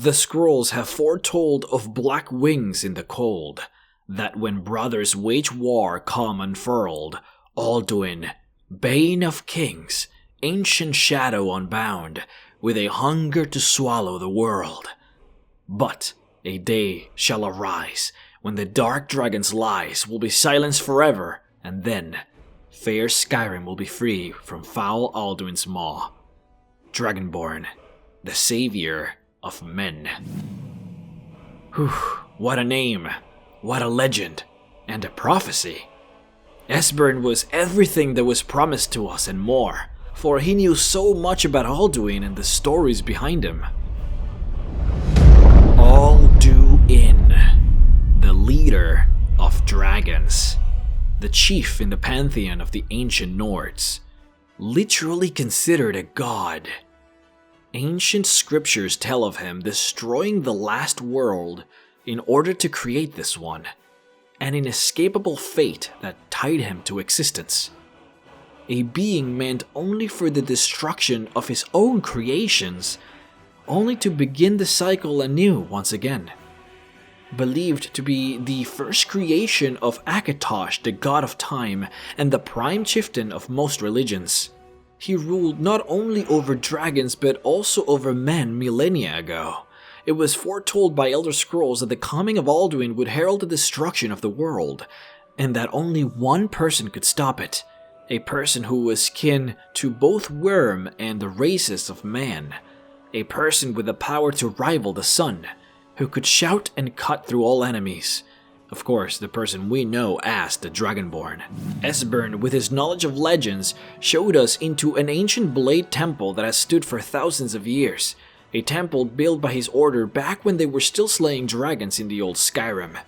The scrolls have foretold of black wings in the cold, that when brothers wage war come unfurled, Alduin, bane of kings, ancient shadow unbound, with a hunger to swallow the world. But a day shall arise when the dark dragon's lies will be silenced forever, and then fair Skyrim will be free from foul Alduin's maw. Dragonborn, the savior of men. Whew, what a name, what a legend, and a prophecy. Esbern was everything that was promised to us and more, for he knew so much about Alduin and the stories behind him. Alduin, the leader of dragons, the chief in the pantheon of the ancient Nords, literally considered a god. Ancient scriptures tell of him destroying the last world in order to create this one, an inescapable fate that tied him to existence. A being meant only for the destruction of his own creations, only to begin the cycle anew once again. Believed to be the first creation of Akatosh, the god of time, and the prime chieftain of most religions. He ruled not only over dragons but also over men millennia ago. It was foretold by Elder Scrolls that the coming of Alduin would herald the destruction of the world, and that only one person could stop it. A person who was kin to both Worm and the races of man. A person with the power to rival the sun, who could shout and cut through all enemies. Of course, the person we know as the Dragonborn. Esbern, with his knowledge of legends, showed us into an ancient blade temple that has stood for thousands of years. A temple built by his order back when they were still slaying dragons in the old Skyrim.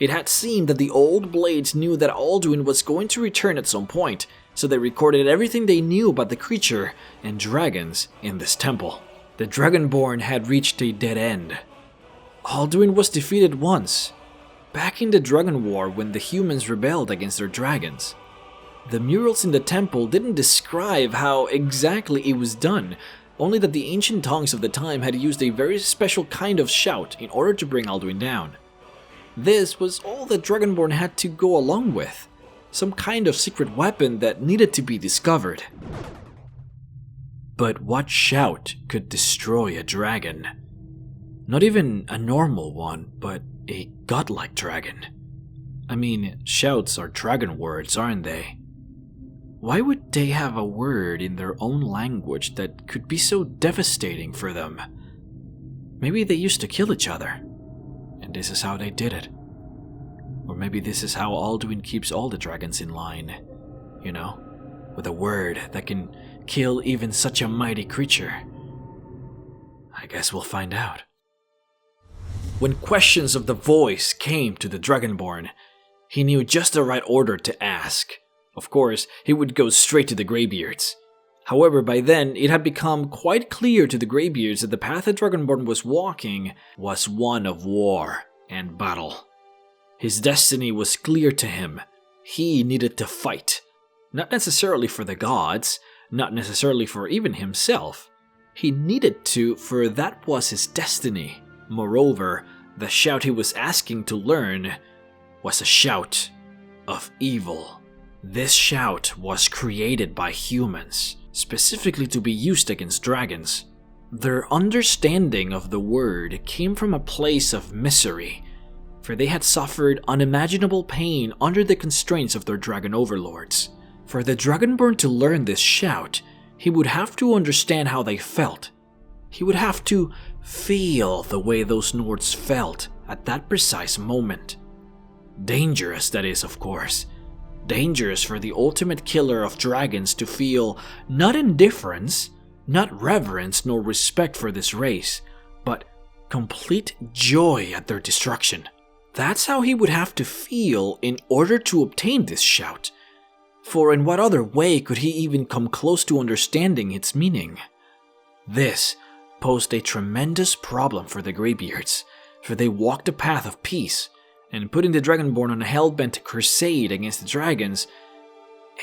It had seemed that the old blades knew that Alduin was going to return at some point, so they recorded everything they knew about the creature and dragons in this temple. The Dragonborn had reached a dead end. Alduin was defeated once, back in the Dragon War when the humans rebelled against their dragons. The murals in the temple didn't describe how exactly it was done, only that the ancient tongues of the time had used a very special kind of shout in order to bring Alduin down. This was all that Dragonborn had to go along with, some kind of secret weapon that needed to be discovered. But what shout could destroy a dragon? Not even a normal one, but a godlike dragon. I mean, shouts are dragon words, aren't they? Why would they have a word in their own language that could be so devastating for them? Maybe they used to kill each other, and this is how they did it. Or maybe this is how Alduin keeps all the dragons in line, you know, with a word that can kill even such a mighty creature. I guess we'll find out. When questions of the voice came to the Dragonborn, he knew just the right order to ask. Of course, he would go straight to the Greybeards. However, by then, it had become quite clear to the Greybeards that the path the Dragonborn was walking was one of war and battle. His destiny was clear to him. He needed to fight. Not necessarily for the gods, not necessarily for even himself. He needed to, for that was his destiny. Moreover, the shout he was asking to learn was a shout of evil. This shout was created by humans, specifically to be used against dragons. Their understanding of the word came from a place of misery, for they had suffered unimaginable pain under the constraints of their dragon overlords. For the Dragonborn to learn this shout, he would have to understand how they felt. He would have to feel the way those Nords felt at that precise moment. Dangerous, that is, of course. Dangerous for the ultimate killer of dragons to feel not indifference, not reverence nor respect for this race, but complete joy at their destruction. That's how he would have to feel in order to obtain this shout. For in what other way could he even come close to understanding its meaning? This posed a tremendous problem for the Greybeards, for they walked a path of peace, and putting the Dragonborn on a hell-bent crusade against the dragons,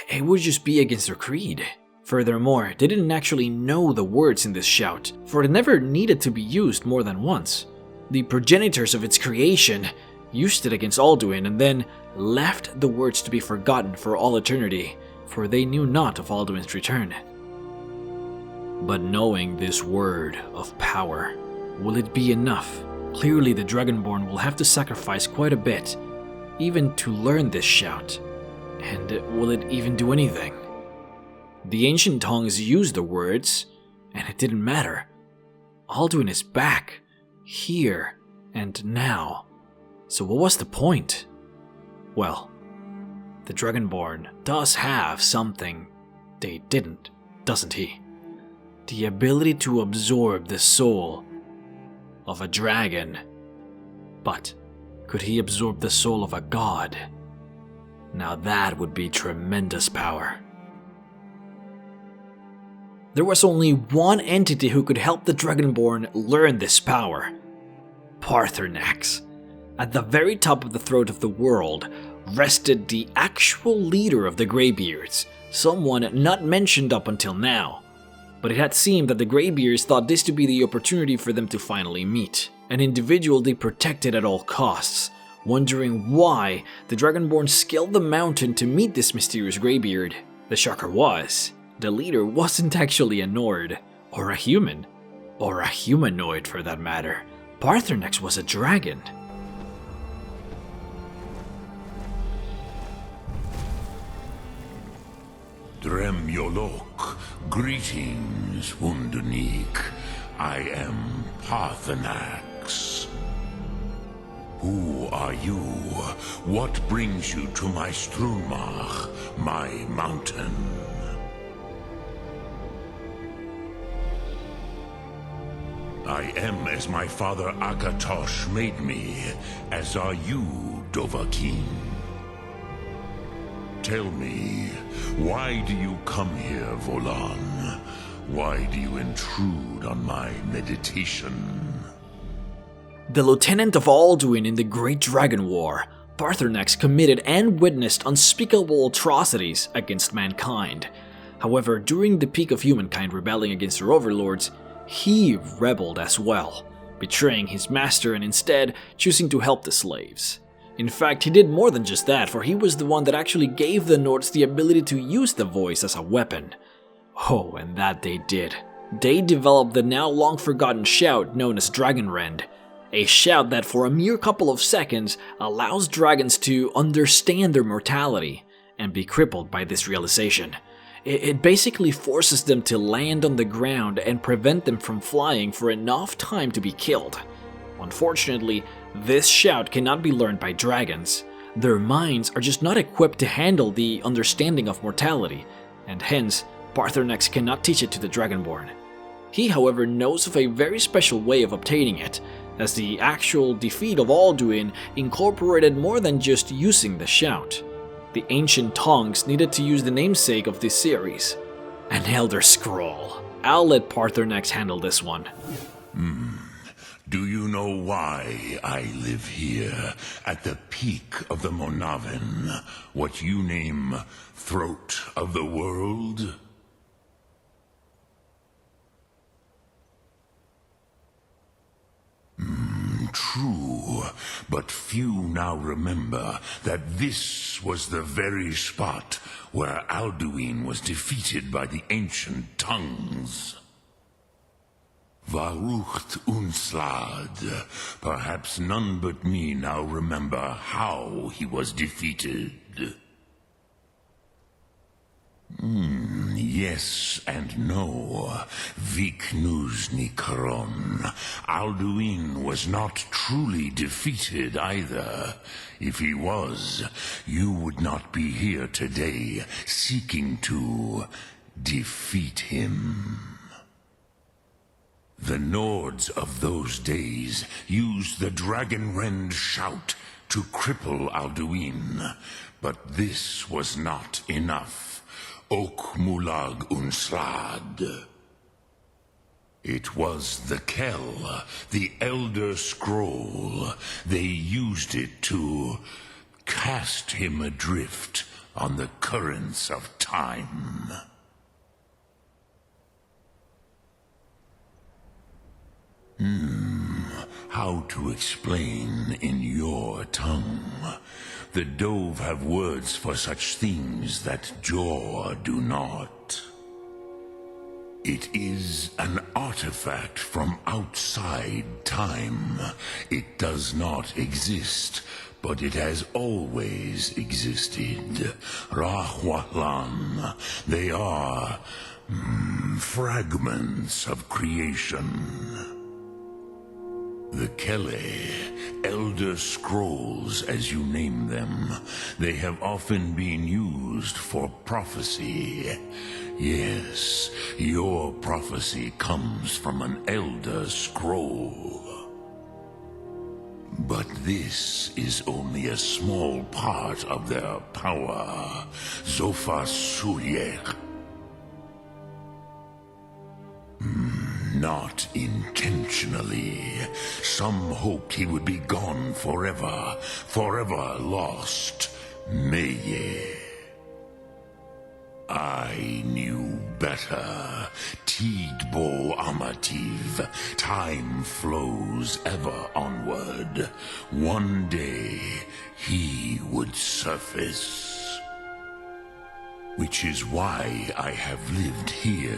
it would just be against their creed. Furthermore, they didn't actually know the words in this shout, for it never needed to be used more than once. The progenitors of its creation used it against Alduin and then left the words to be forgotten for all eternity, for they knew not of Alduin's return. But knowing this word of power, will it be enough? Clearly the Dragonborn will have to sacrifice quite a bit, even to learn this shout. And will it even do anything? The ancient tongues used the words, and it didn't matter. Alduin is back, here, and now. So what was the point? Well, the Dragonborn does have something they didn't, doesn't he? The ability to absorb the soul of a dragon. But could he absorb the soul of a god? Now that would be tremendous power. There was only one entity who could help the Dragonborn learn this power. Paarthurnax. At the very top of the throat of the world rested the actual leader of the Greybeards, someone not mentioned up until now. But it had seemed that the Greybeards thought this to be the opportunity for them to finally meet, an individual they protected at all costs, wondering why the Dragonborn scaled the mountain to meet this mysterious Greybeard. The shocker was, the leader wasn't actually a Nord, or a human, or a humanoid for that matter. Paarthurnax was a dragon. Drem Yolok, greetings, Wundernik. I am Paarthurnax. Who are you? What brings you to my Strunmach, my mountain? I am as my father Akatosh made me, as are you, Dovahkiin. Tell me, why do you come here, Volan? Why do you intrude on my meditation? The lieutenant of Alduin in the Great Dragon War, Paarthurnax committed and witnessed unspeakable atrocities against mankind. However, during the peak of humankind rebelling against their overlords, he rebelled as well, betraying his master and instead choosing to help the slaves. In fact, he did more than just that, for he was the one that actually gave the Nords the ability to use the voice as a weapon. Oh, and that they did. They developed the now long forgotten shout known as Dragon Rend, a shout that for a mere couple of seconds allows dragons to understand their mortality and be crippled by this realization. It basically forces them to land on the ground and prevent them from flying for enough time to be killed. Unfortunately, this shout cannot be learned by dragons. Their minds are just not equipped to handle the understanding of mortality, and hence, Paarthurnax cannot teach it to the Dragonborn. He, however, knows of a very special way of obtaining it, as the actual defeat of Alduin incorporated more than just using the shout. The ancient tongues needed to use the namesake of this series, an Elder Scroll. I'll let Paarthurnax handle this one. Do you know why I live here, at the peak of the Monavin, what you name Throat of the World? True, but few now remember that this was the very spot where Alduin was defeated by the ancient tongues. Varucht Unslad. Perhaps none but me now remember how he was defeated. Yes and no. Viknuzny Karon. Alduin was not truly defeated either. If he was, you would not be here today seeking to defeat him. The Nords of those days used the Dragon Rend shout to cripple Alduin, but this was not enough. Ok Mulag Unslad. It was the Kell, the Elder Scroll. They used it to cast him adrift on the currents of time. How to explain in your tongue? The Dove have words for such things that Jor do not. It is an artifact from outside time. It does not exist, but it has always existed. Rahwalan. They are fragments of creation. The Kele, Elder Scrolls as you name them, they have often been used for prophecy. Yes, your prophecy comes from an Elder Scroll. But this is only a small part of their power. Zofa Suyek. Not intentionally. Some hoped he would be gone forever, forever lost. Meye. I knew better. Tidbo Amativ. Time flows ever onward. One day, he would surface. Which is why I have lived here.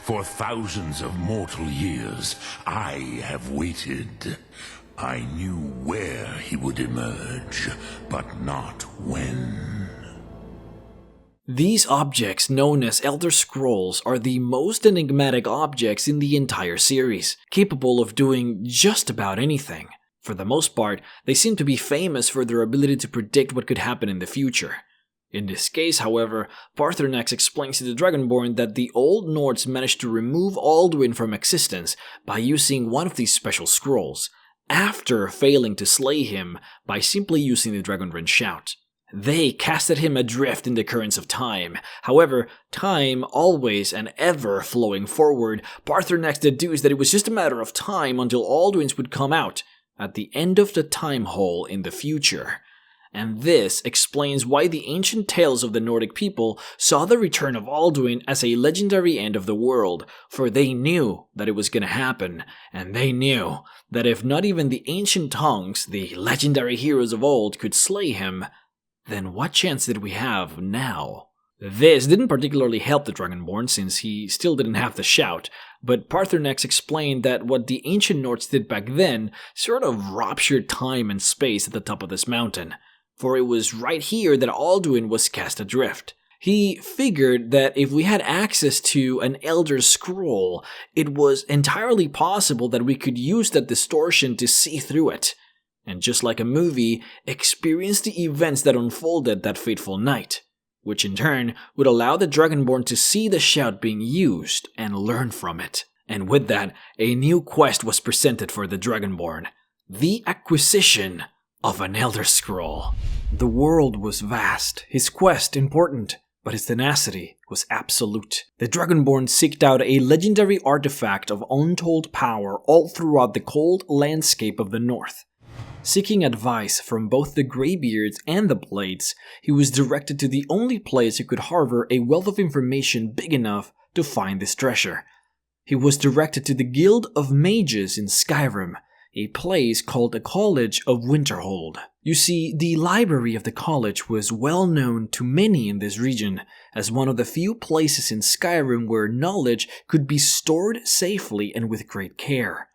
For thousands of mortal years, I have waited. I knew where he would emerge, but not when. These objects, known as Elder Scrolls, are the most enigmatic objects in the entire series, capable of doing just about anything. For the most part, they seem to be famous for their ability to predict what could happen in the future. In this case, however, Paarthurnax explains to the Dragonborn that the Old Nords managed to remove Alduin from existence by using one of these special scrolls, after failing to slay him by simply using the Dragonborn shout. They casted him adrift in the currents of time. However, time always and ever flowing forward, Paarthurnax deduced that it was just a matter of time until Alduins would come out at the end of the time hole in the future. And this explains why the ancient tales of the Nordic people saw the return of Alduin as a legendary end of the world, for they knew that it was going to happen, and they knew that if not even the ancient tongues, the legendary heroes of old, could slay him, then what chance did we have now? This didn't particularly help the Dragonborn since he still didn't have the shout, but Paarthurnax explained that what the ancient Nords did back then sort of ruptured time and space at the top of this mountain. For it was right here that Alduin was cast adrift. He figured that if we had access to an Elder Scroll, it was entirely possible that we could use that distortion to see through it, and just like a movie, experience the events that unfolded that fateful night, which in turn would allow the Dragonborn to see the shout being used and learn from it. And with that, a new quest was presented for the Dragonborn: the acquisition of an Elder Scroll. The world was vast, his quest important, but his tenacity was absolute. The Dragonborn seeked out a legendary artifact of untold power all throughout the cold landscape of the north. Seeking advice from both the Greybeards and the Blades, he was directed to the only place who could harbor a wealth of information big enough to find this treasure. He was directed to the Guild of Mages in Skyrim, a place called the College of Winterhold. You see, the library of the college was well known to many in this region as one of the few places in Skyrim where knowledge could be stored safely and with great care.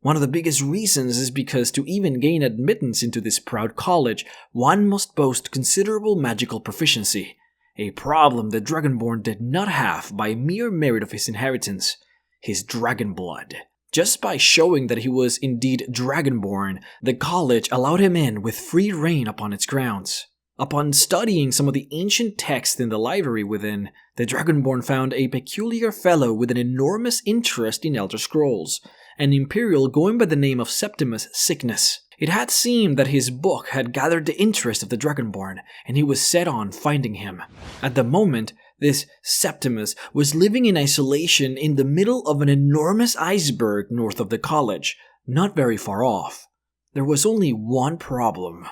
One of the biggest reasons is because to even gain admittance into this proud college, one must boast considerable magical proficiency, a problem the Dragonborn did not have by mere merit of his inheritance, his dragon blood. Just by showing that he was indeed Dragonborn, the college allowed him in with free reign upon its grounds. Upon studying some of the ancient texts in the library within, the Dragonborn found a peculiar fellow with an enormous interest in Elder Scrolls, an Imperial going by the name of Septimus Sickness. It had seemed that his book had gathered the interest of the Dragonborn, and he was set on finding him. At the moment, this Septimus was living in isolation in the middle of an enormous iceberg north of the college, not very far off. There was only one problem.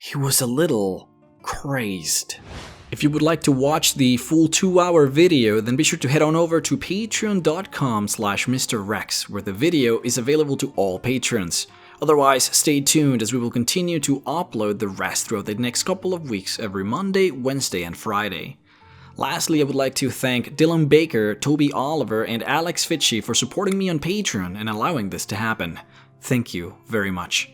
He was a little crazed. If you would like to watch the full 2-hour video, then be sure to head on over to patreon.com/MrRhexx, where the video is available to all patrons. Otherwise, stay tuned as we will continue to upload the rest throughout the next couple of weeks every Monday, Wednesday, and Friday. Lastly, I would like to thank Dylan Baker, Toby Oliver, and Alex Fitchie for supporting me on Patreon and allowing this to happen. Thank you very much.